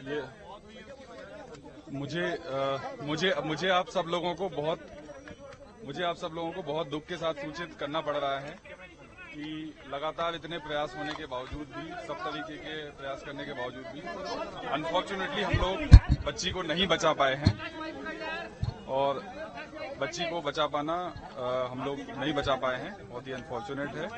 ये मुझे आप सब लोगों को बहुत दुख के साथ सूचित करना पड़ रहा है कि लगातार इतने प्रयास होने के बावजूद भी, सब तरीके के प्रयास करने के बावजूद भी अनफॉर्चुनेटली हम लोग बच्ची को नहीं बचा पाए हैं। और बच्ची को बचा पाना हम लोग नहीं बचा पाए हैं, बहुत ही अनफॉर्चुनेट है।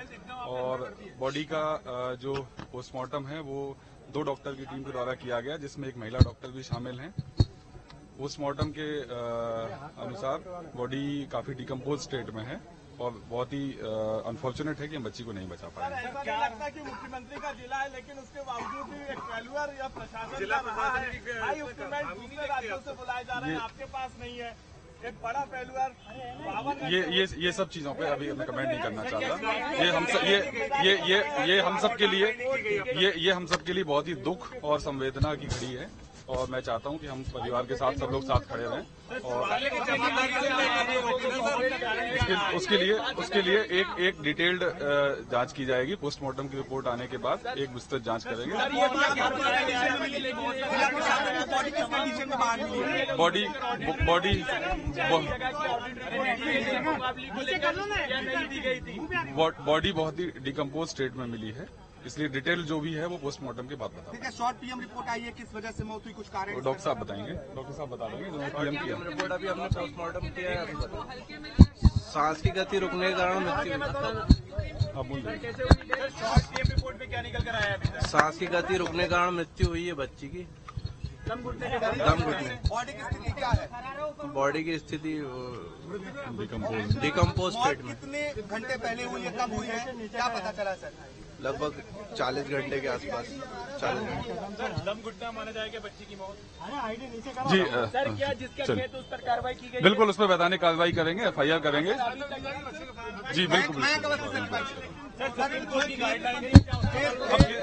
और बॉडी का जो पोस्टमार्टम है वो 2 डॉक्टर की टीम के द्वारा किया गया, जिसमें एक महिला डॉक्टर भी शामिल हैं। पोस्टमार्टम के अनुसार बॉडी काफी डिकम्पोज स्टेट में है और बहुत ही अनफॉर्चुनेट है कि हम बच्ची को नहीं बचा पाए। क्या लगता है कि मुख्यमंत्री का जिला है, लेकिन उसके बावजूद भी एक फेल्यूर या प्रशासन का रहा है, हाई इंस्ट्रूमेंट दूसरे राज्यों से बुलाए जा रहे हैं, आपके पास नहीं है, एक बड़ा फेल्यूर। ये सब चीजों पे अभी मैं कमेंट नहीं करना चाहता। ये हम सब के लिए बहुत ही दुख और संवेदना की घड़ी है और मैं चाहता हूं कि हम परिवार के साथ सब लोग साथ खड़े रहें। और उसके लिए एक डिटेल्ड जांच की जाएगी। पोस्टमार्टम की रिपोर्ट आने के बाद एक विस्तृत जांच करेंगे। बॉडी बहुत ही डिकम्पोज स्टेट में मिली है, इसलिए डिटेल जो भी है वो पोस्टमार्टम के बाद बताऊंगा। शॉर्ट पीएम रिपोर्ट आई है, किस वजह से मौत हुई, कुछ कारण? डॉक्टर साहब बताएंगे, डॉक्टर साहब बता देंगे। पीएम रिपोर्ट अभी हमने पोस्टमार्टम किया है। सांस की गति रुकने के कारण मृत्यु हुई। आप बोल रहे हैं शॉर्ट पीएम रिपोर्ट में क्या निकल कर आया अभी तक? सांस की गति रुकने के कारण मृत्यु हुई है बच्ची की। दम घुटने। बॉडी की स्थिति क्या है? बॉडी की स्थिति डिकम्पोज स्टेट में। कितने घंटे पहले हुई है, कब हुई है, क्या पता चला सर? लगभग 40 घंटे के आसपास। 40 घंटे। दम घुटना माना जाएगा बच्ची की मौत? जी सर, क्या जिसके खेत उस पर कार्रवाई की गई? बिल्कुल, उस पर वैधानिक कार्रवाई करेंगे, FIR करेंगे। जी बिल्कुल, सर, इन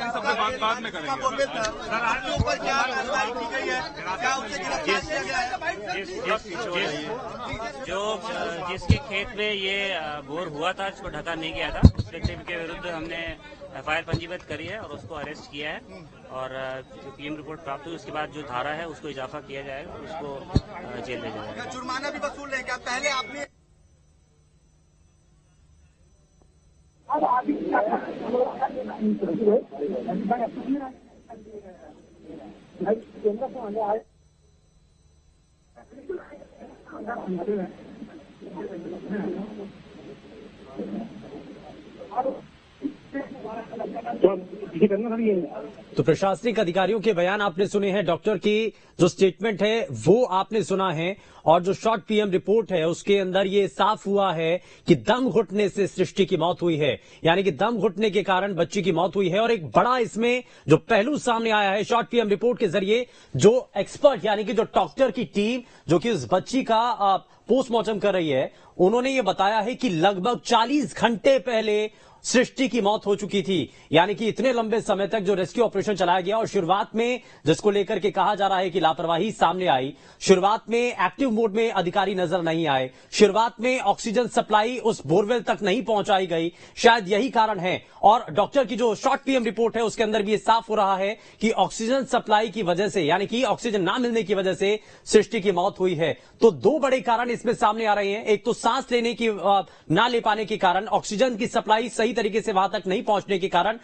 सब बात में करेंगे। के ऊपर क्या कार्रवाई की गई है, क्या उसे गिरफ्तार किया गया है? जिसके खेत में ये बोर हुआ था, उसको ढका नहीं गया था, उस व्यक्ति के विरुद्ध हमने FIR पंजीबद्ध करी है और उसको अरेस्ट किया है। और जो पीएम रिपोर्ट प्राप्त हुई उसके बाद जो धारा है उसको इजाफा किया जाएगा और उसको जेल भेजा जाएगा। जुर्माना भी वसूल है क्या? पहले आपने तो प्रशासनिक अधिकारियों के बयान आपने सुने हैं, डॉक्टर की जो स्टेटमेंट है वो आपने सुना है, और जो शॉर्ट पीएम रिपोर्ट है उसके अंदर ये साफ हुआ है कि दम घुटने से सृष्टि की मौत हुई है, यानी कि दम घुटने के कारण बच्ची की मौत हुई है। और एक बड़ा इसमें जो पहलू सामने आया है शॉर्ट पीएम रिपोर्ट के जरिए, जो एक्सपर्ट यानी कि जो डॉक्टर की टीम जो कि उस बच्ची का पोस्टमार्टम कर रही है, उन्होंने ये बताया है कि लगभग 40 घंटे पहले सृष्टि की मौत हो चुकी थी। यानी कि इतने लंबे समय तक जो रेस्क्यू ऑपरेशन चलाया गया और शुरुआत में जिसको लेकर के कहा जा रहा है कि लापरवाही सामने आई, शुरुआत में एक्टिव मोड में अधिकारी नजर नहीं आए, शुरुआत में ऑक्सीजन सप्लाई उस बोरवेल तक नहीं पहुंचाई गई, शायद यही कारण है। और डॉक्टर की जो शॉर्ट पीएम रिपोर्ट है उसके अंदर भी ये साफ हो रहा है कि ऑक्सीजन सप्लाई की वजह से, यानी कि ऑक्सीजन ना मिलने की वजह से सृष्टि की मौत हुई है। तो 2 बड़े कारण इसमें सामने आ रहे हैं। एक तो सांस लेने की ना ले पाने के कारण, ऑक्सीजन की सप्लाई सही तरीके से वहां तक नहीं पहुंचने के कारण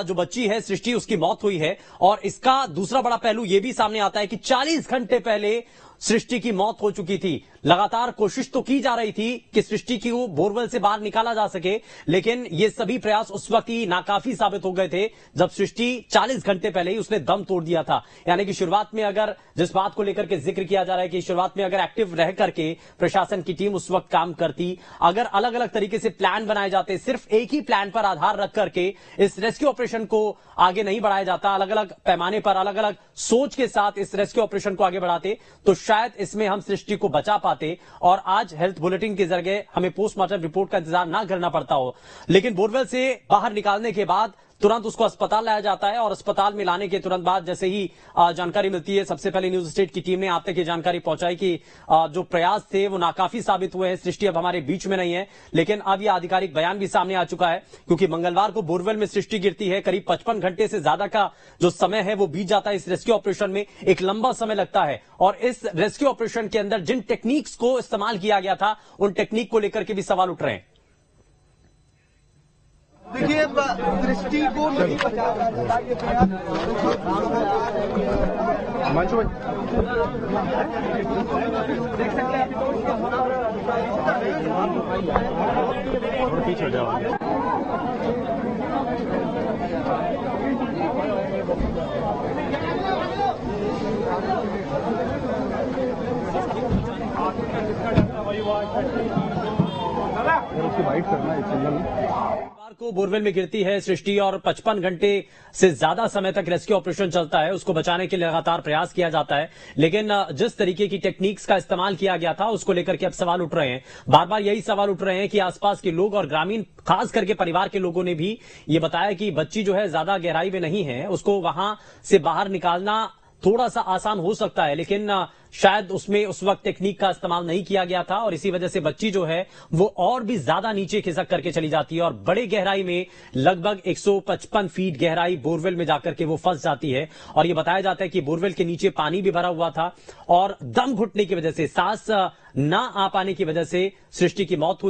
जो बच्ची है सृष्टि उसकी मौत हुई है। और इसका दूसरा बड़ा पहलू यह भी सामने आता है कि 40 घंटे पहले सृष्टि की मौत हो चुकी थी। लगातार कोशिश तो की जा रही थी कि सृष्टि को बोरवेल से बाहर निकाला जा सके, लेकिन ये सभी प्रयास उस वक्त ही नाकाफी साबित हो गए थे जब सृष्टि 40 घंटे पहले ही उसने दम तोड़ दिया था। यानी कि शुरुआत में अगर जिस बात को लेकर के जिक्र किया जा रहा है कि शुरुआत में अगर एक्टिव रह करके प्रशासन की टीम उस वक्त काम करती, अगर अलग अलग तरीके से प्लान बनाए जाते, सिर्फ एक ही प्लान पर आधार रख करके इस रेस्क्यू ऑपरेशन को आगे नहीं बढ़ाया जाता, अलग अलग पैमाने पर अलग अलग सोच के साथ इस रेस्क्यू ऑपरेशन को आगे बढ़ाते, तो शायद इसमें हम सृष्टि को बचा पाते और आज हेल्थ बुलेटिन के जरिए हमें पोस्टमार्टम रिपोर्ट का इंतजार ना करना पड़ता हो। लेकिन बोरवेल से बाहर निकालने के बाद तुरंत उसको अस्पताल लाया जाता है और अस्पताल में लाने के तुरंत बाद जैसे ही जानकारी मिलती है, सबसे पहले न्यूज स्टेट की टीम ने आप तक ये जानकारी पहुंचाई कि जो प्रयास थे वो नाकाफी साबित हुए हैं। सृष्टि अब हमारे बीच में नहीं है, लेकिन अब यह आधिकारिक बयान भी सामने आ चुका है, क्योंकि मंगलवार को बोरवेल में सृष्टि गिरती है। करीब 55 घंटे से ज्यादा का जो समय है वो बीत जाता है इस रेस्क्यू ऑपरेशन में, एक लंबा समय लगता है। और इस रेस्क्यू ऑपरेशन के अंदर जिन टेक्निक्स को इस्तेमाल किया गया था उन टेक्निक को लेकर के भी सवाल उठ रहे हैं। देखिए, सृष्टि को नहीं बचाया जा ये प्रयास देख सकते हैं पीछे जाओ। को बोरवेल में गिरती है सृष्टि और 55 घंटे से ज्यादा समय तक रेस्क्यू ऑपरेशन चलता है। उसको बचाने के लिए लगातार प्रयास किया जाता है, लेकिन जिस तरीके की टेक्निक्स का इस्तेमाल किया गया था उसको लेकर के अब सवाल उठ रहे हैं। बार बार यही सवाल उठ रहे हैं कि आसपास के लोग और ग्रामीण, खास करके परिवार के लोगों ने भी ये बताया कि बच्ची जो है ज्यादा गहराई में नहीं है, उसको वहां से बाहर निकालना थोड़ा सा आसान हो सकता है, लेकिन शायद उसमें उस वक्त टेक्निक का इस्तेमाल नहीं किया गया था और इसी वजह से बच्ची जो है वो और भी ज्यादा नीचे खिसक करके चली जाती है और बड़े गहराई में लगभग 155 फीट गहराई बोरवेल में जाकर के वो फंस जाती है। और ये बताया जाता है कि बोरवेल के नीचे पानी भी भरा हुआ था और दम घुटने की वजह से, सांस ना आ पाने की वजह से सृष्टि की मौत हुई।